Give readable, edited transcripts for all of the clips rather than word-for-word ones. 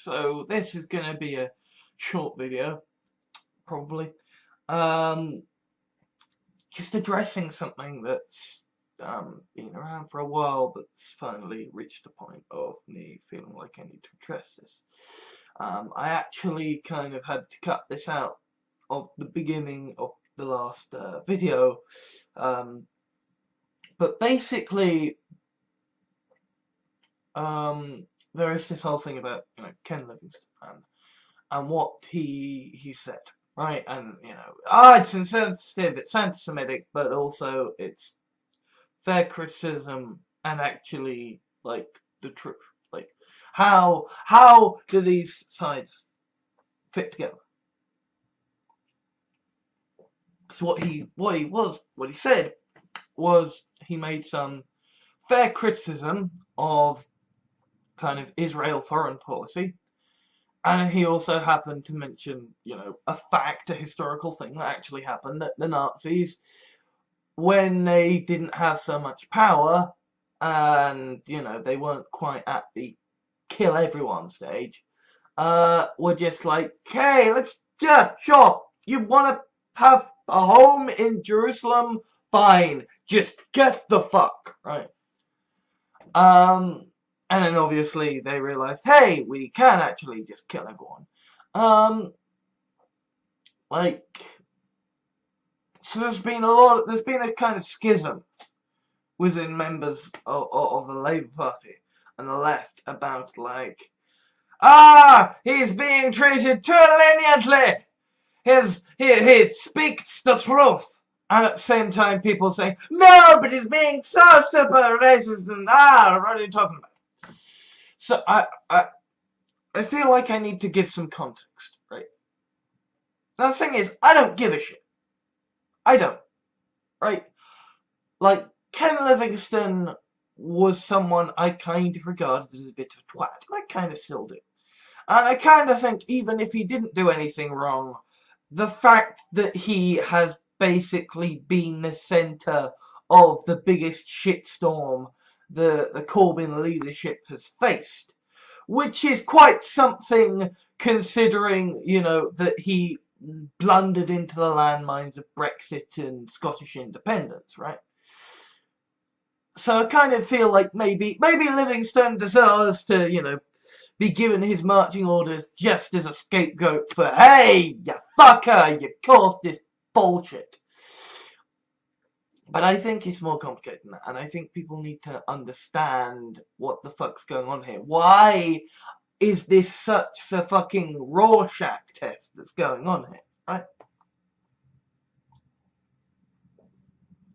So this is going to be a short video, probably. Just addressing something that's been around for a while, but's finally reached the point of me feeling like I need to address this. I actually kind of had to cut this out of the beginning of the last video, but basically there is this whole thing about Ken Livingstone and what he said, right? And it's insensitive, it's anti-Semitic, but also it's fair criticism and actually like the truth. Like how do these sides fit together? So what he said was he made some fair criticism of kind of Israel foreign policy, and he also happened to mention, a fact, a historical thing that actually happened, that the Nazis, when they didn't have so much power, and, they weren't quite at the kill everyone stage, were just like, hey, sure, you want to have a home in Jerusalem? Fine, just get the fuck, right? And then obviously they realized, hey, we can actually just kill everyone. So there's been a kind of schism within members of the Labour Party and the left about he's being treated too leniently. He speaks the truth. And at the same time, people saying, no, but he's being so super racist and what are you talking about? So I feel like I need to give some context, right? Now the thing is, I don't give a shit. I don't, right? Like, Ken Livingstone was someone I kind of regarded as a bit of a twat, and I kind of still do. And I kind of think, even if he didn't do anything wrong, the fact that he has basically been the centre of the biggest shitstorm the Corbyn leadership has faced, which is quite something considering, that he blundered into the landmines of Brexit and Scottish independence, right? So I kind of feel like maybe Livingstone deserves to, be given his marching orders just as a scapegoat for, hey, you fucker, you caused this bullshit. But I think it's more complicated than that, and I think people need to understand what the fuck's going on here. Why is this such a fucking Rorschach test that's going on here, right?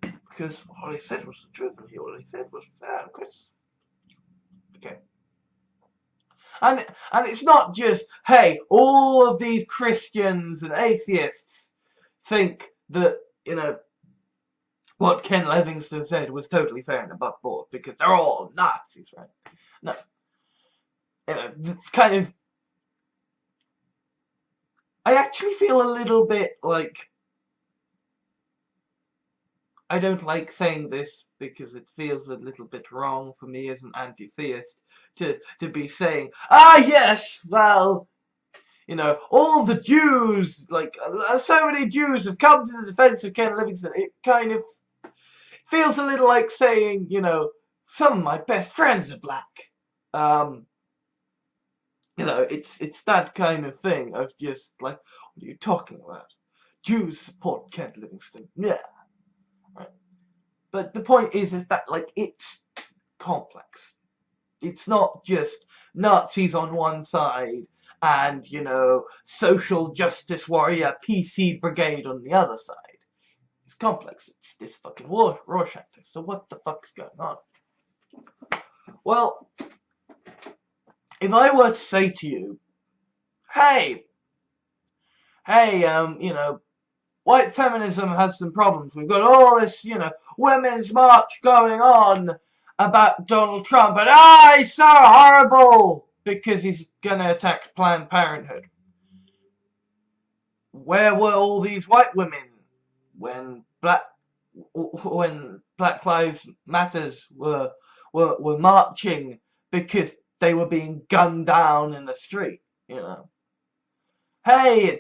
Because what he said was the truth, and what he said was fair, Chris. Okay. And it's not just, hey, all of these Christians and atheists think that, what Ken Livingstone said was totally fair and above board because they're all Nazis, right? No. Kind of... I actually feel a little bit like... I don't like saying this because it feels a little bit wrong for me as an anti-theist to be saying, yes, well, all the Jews, so many Jews have come to the defense of Ken Livingstone. It kind of feels a little like saying, some of my best friends are black. It's that kind of thing of just like, what are you talking about? Jews support Ken Livingstone. Yeah. Right. But the point is that, it's complex. It's not just Nazis on one side and, social justice warrior PC brigade on the other side. It's complex. It's this fucking Rorschach test. So what the fuck's going on? Well, if I were to say to you, hey, white feminism has some problems. We've got all this, women's march going on about Donald Trump, and he's so horrible because he's gonna attack Planned Parenthood. Where were all these white women when Black Lives Matters were marching because they were being gunned down in the street, Hey,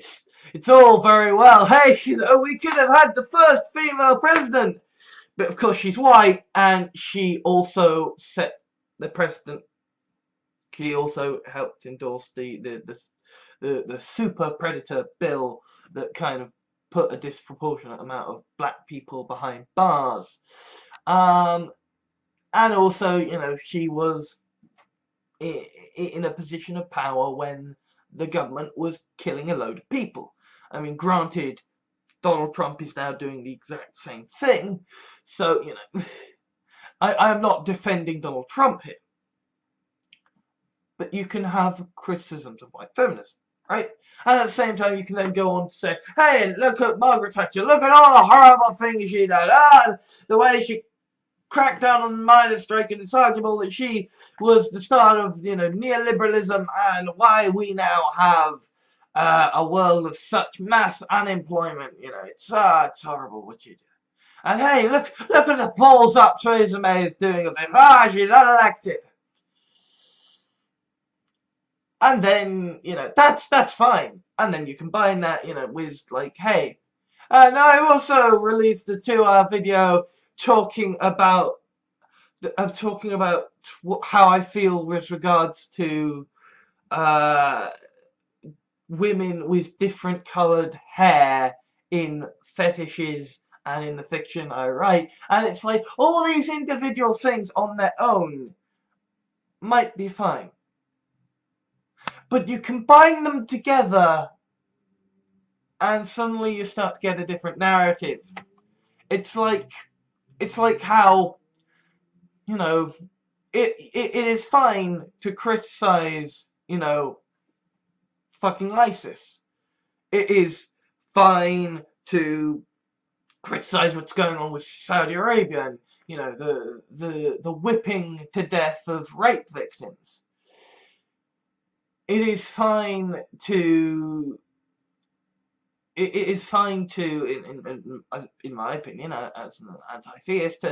it's all very well. Hey, we could have had the first female president. But of course she's white, and she also set the precedent. She also helped endorse the super predator bill that kind of put a disproportionate amount of black people behind bars. And also, she was in a position of power when the government was killing a load of people. I mean, granted, Donald Trump is now doing the exact same thing, so, I'm not defending Donald Trump here. But you can have criticisms of white feminism, right? And at the same time, you can then go on to say, hey, look at Margaret Thatcher, look at all the horrible things she did, the way she cracked down on the miners' strike, and it's arguable that she was the start of, neoliberalism, and why we now have a world of such mass unemployment. It's horrible what you do. And hey, look at the balls up Theresa May is doing of this. She's unelected. And then, that's fine. And then you combine that, with like, hey, and I also released a 2-hour video talking about how I feel with regards to women with different coloured hair in fetishes and in the fiction I write. And it's like, all these individual things on their own might be fine. But you combine them together and suddenly you start to get a different narrative. It's like how, it is fine to criticize, fucking ISIS. It is fine to criticize what's going on with Saudi Arabia and, the whipping to death of rape victims. It is fine to, in my opinion, as an anti-theist,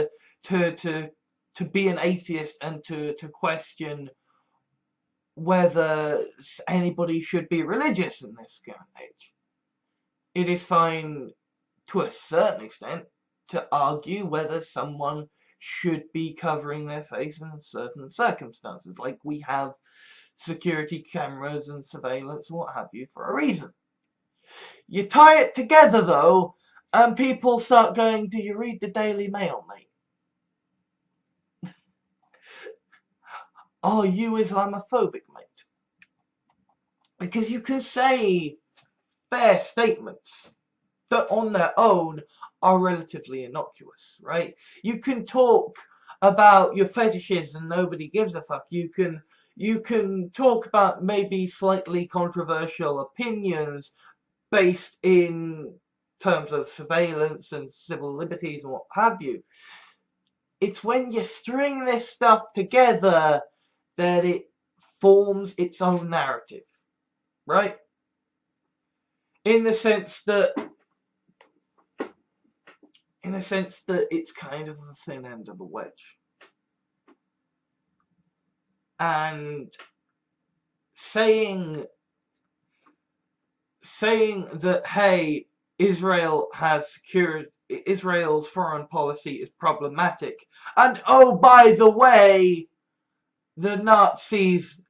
to be an atheist and to question whether anybody should be religious in this day and age. It is fine, to a certain extent, to argue whether someone should be covering their face in certain circumstances, like we have security cameras and surveillance and what have you for a reason. You tie it together though, and people start going, do you read the Daily Mail, mate? Are you Islamophobic, mate? Because you can say fair statements that on their own are relatively innocuous, right? You can talk about your fetishes and nobody gives a fuck. You can talk about maybe slightly controversial opinions based in terms of surveillance and civil liberties and what have you. It's when you string this stuff together that it forms its own narrative, right? In the sense that it's kind of the thin end of the wedge. And saying that, hey, Israel's foreign policy is problematic, and oh, by the way, the Nazis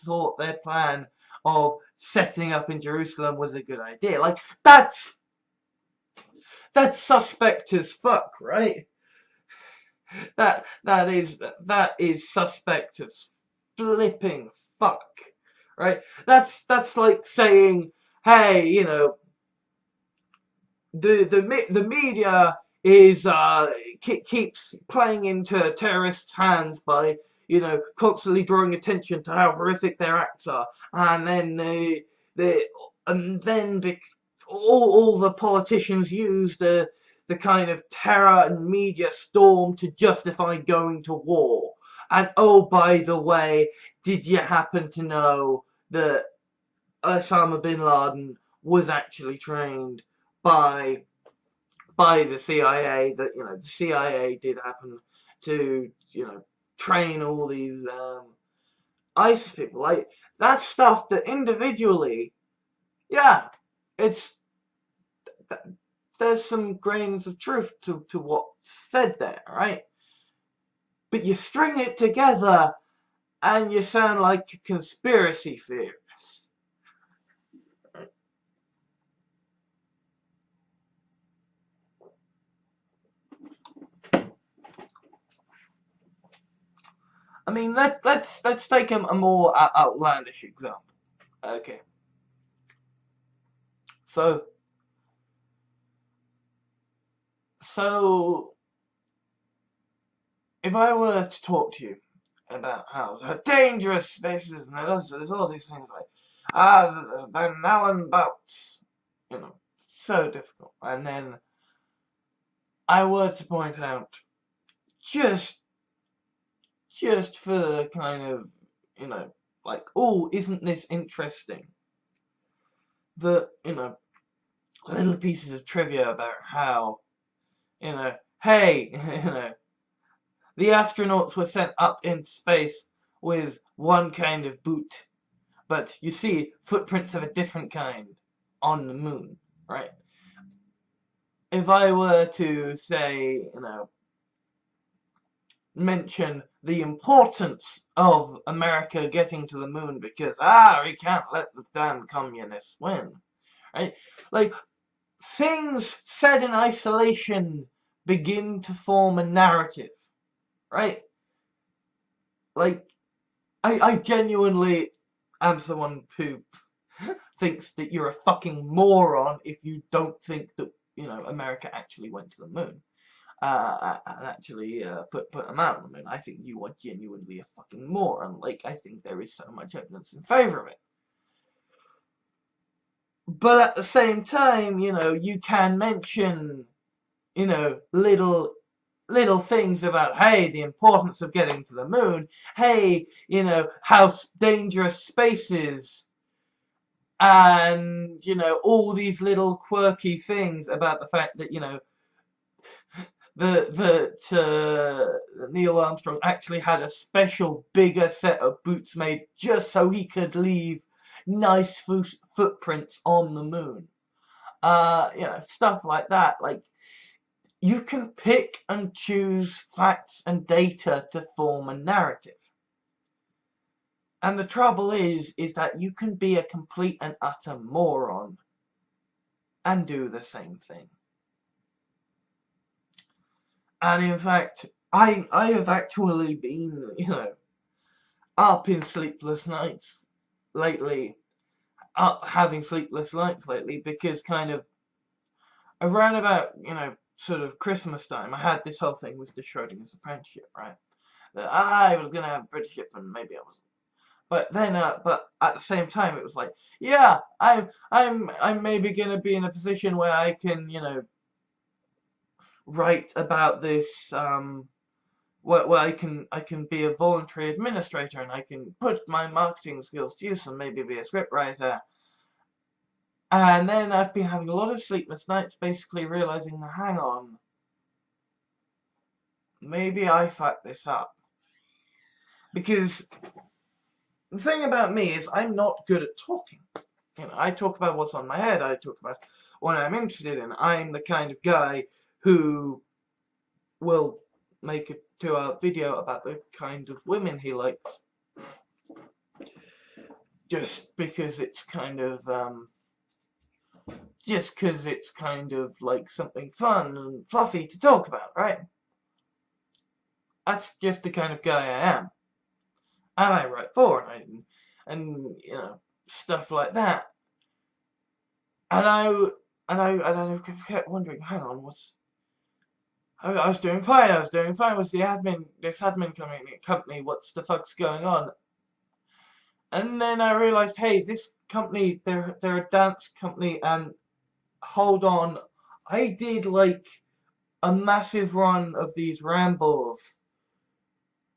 thought their plan of setting up in Jerusalem was a good idea. Like, that's suspect as fuck, right? That is suspect as flipping fuck, right? That's like saying, hey, the media is keeps playing into terrorists' hands by constantly drawing attention to how horrific their acts are, and then all the politicians use the kind of terror and media storm to justify going to war. And oh, by the way, did you happen to know that Osama bin Laden was actually trained by the CIA? That the CIA did happen to train all these ISIS people. Like, that's stuff that individually, yeah, it's there's some grains of truth to what's said there, right? But you string it together and you sound like a conspiracy theorist. I mean, let's take a more outlandish example. Okay. So if I were to talk to you about how dangerous this is, and there's all these things like the Allen belts, so difficult, and then I were to point out just for the kind of, like, oh, isn't this interesting? That, little pieces of trivia about how, hey, the astronauts were sent up into space with one kind of boot, but you see footprints of a different kind on the moon, right? If I were to say, mention the importance of America getting to the moon because, we can't let the damn communists win, right? Like, things said in isolation begin to form a narrative, right? Like, I genuinely am someone who thinks that you're a fucking moron if you don't think that, America actually went to the moon. And actually put them out on the moon. I think you are genuinely a fucking moron. Like, I think there is so much evidence in favour of it. But at the same time, you can mention, little things about, hey, the importance of getting to the moon, hey, how dangerous space is, and, all these little quirky things about the fact that, that Neil Armstrong actually had a special bigger set of boots made just so he could leave nice footprints on the moon. Stuff like that. Like, you can pick and choose facts and data to form a narrative. And the trouble is that you can be a complete and utter moron and do the same thing. And in fact, I have actually been, up in sleepless nights lately, having sleepless nights lately, because kind of around about, sort of Christmas time, I had this whole thing with the Schrodinger's apprenticeship, right? That I was gonna have an apprenticeship and maybe I wasn't. But then, but at the same time, it was like, yeah, I'm maybe gonna be in a position where I can, write about this, where I can be a voluntary administrator and I can put my marketing skills to use and maybe be a scriptwriter. And then I've been having a lot of sleepless nights, basically realizing, hang on, maybe I fucked this up. Because the thing about me is I'm not good at talking. I talk about what's on my head, I talk about what I'm interested in. I'm the kind of guy who will make a 2-hour video about the kind of women he likes. Just because it's kind of, like something fun and fluffy to talk about, right? That's just the kind of guy I am. And I write for it, and stuff like that. And I kept wondering, hang on, I was doing fine. Was this admin company? What's the fuck's going on? And then I realized, hey, this company, they're a dance company, and hold on, I did like a massive run of these rambles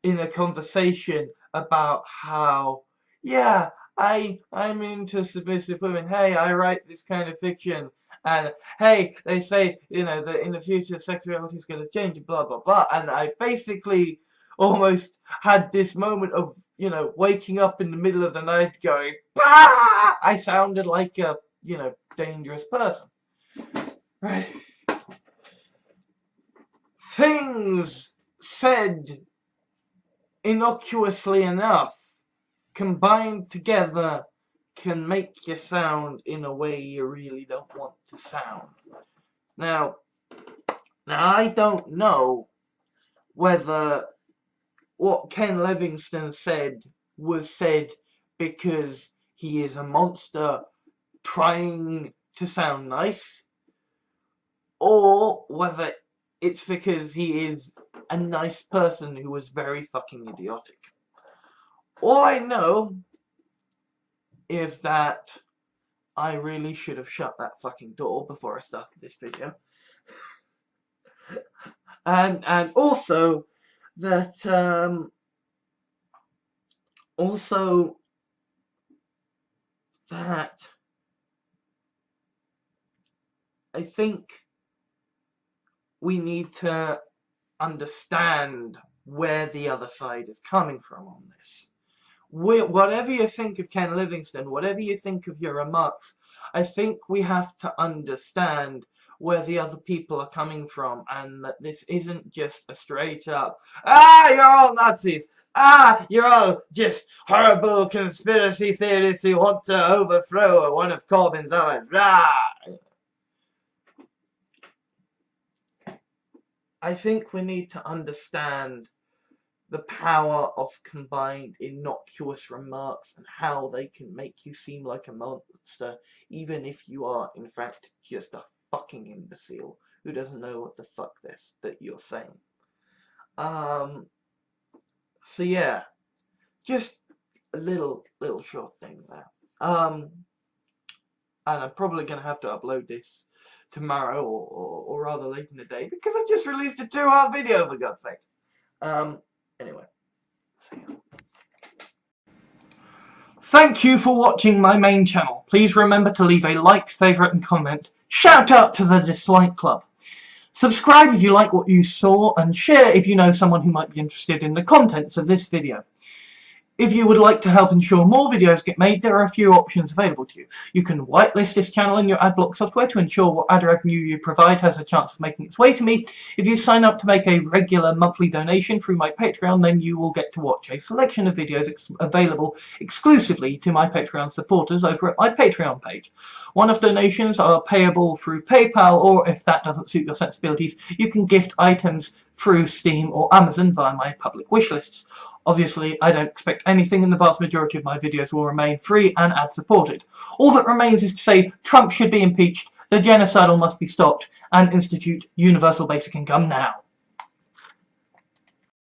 in a conversation about how, yeah, I'm into submissive women. Hey, I write this kind of fiction. And hey, they say, that in the future sexuality is going to change, blah, blah, blah. And I basically almost had this moment of, you know, waking up in the middle of the night going, "Bah!" I sounded like a, you know, dangerous person. Right. Things said innocuously enough, combined together, can make you sound in a way you really don't want to sound. Now I don't know whether what Ken Livingstone said was said because he is a monster trying to sound nice, or whether it's because he is a nice person who was very fucking idiotic. All I know is that I really should have shut that fucking door before I started this video. And also that I think we need to understand where the other side is coming from on this. Whatever you think of Ken Livingstone, whatever you think of your remarks, I think we have to understand where the other people are coming from, and that this isn't just a straight up, you're all Nazis, you're all just horrible conspiracy theorists who want to overthrow one of Corbyn's allies, I think we need to understand the power of combined innocuous remarks and how they can make you seem like a monster, even if you are in fact just a fucking imbecile who doesn't know what the fuck that you're saying. So yeah, just a little short thing there. And I'm probably gonna have to upload this tomorrow or rather late in the day, because I just released a 2-hour video, for God's sake. Anyway. Thank you for watching my main channel. Please remember to leave a like, favourite and comment. Shout out to the dislike club. Subscribe if you like what you saw, and share if you know someone who might be interested in the contents of this video. If you would like to help ensure more videos get made, there are a few options available to you. You can whitelist this channel in your adblock software to ensure what ad revenue you provide has a chance of making its way to me. If you sign up to make a regular monthly donation through my Patreon, then you will get to watch a selection of videos available exclusively to my Patreon supporters over at my Patreon page. One-off donations are payable through PayPal, or if that doesn't suit your sensibilities, you can gift items through Steam or Amazon via my public wish lists. Obviously, I don't expect anything, and the vast majority of my videos will remain free and ad-supported. All that remains is to say Trump should be impeached, the genocidal must be stopped, and institute universal basic income now.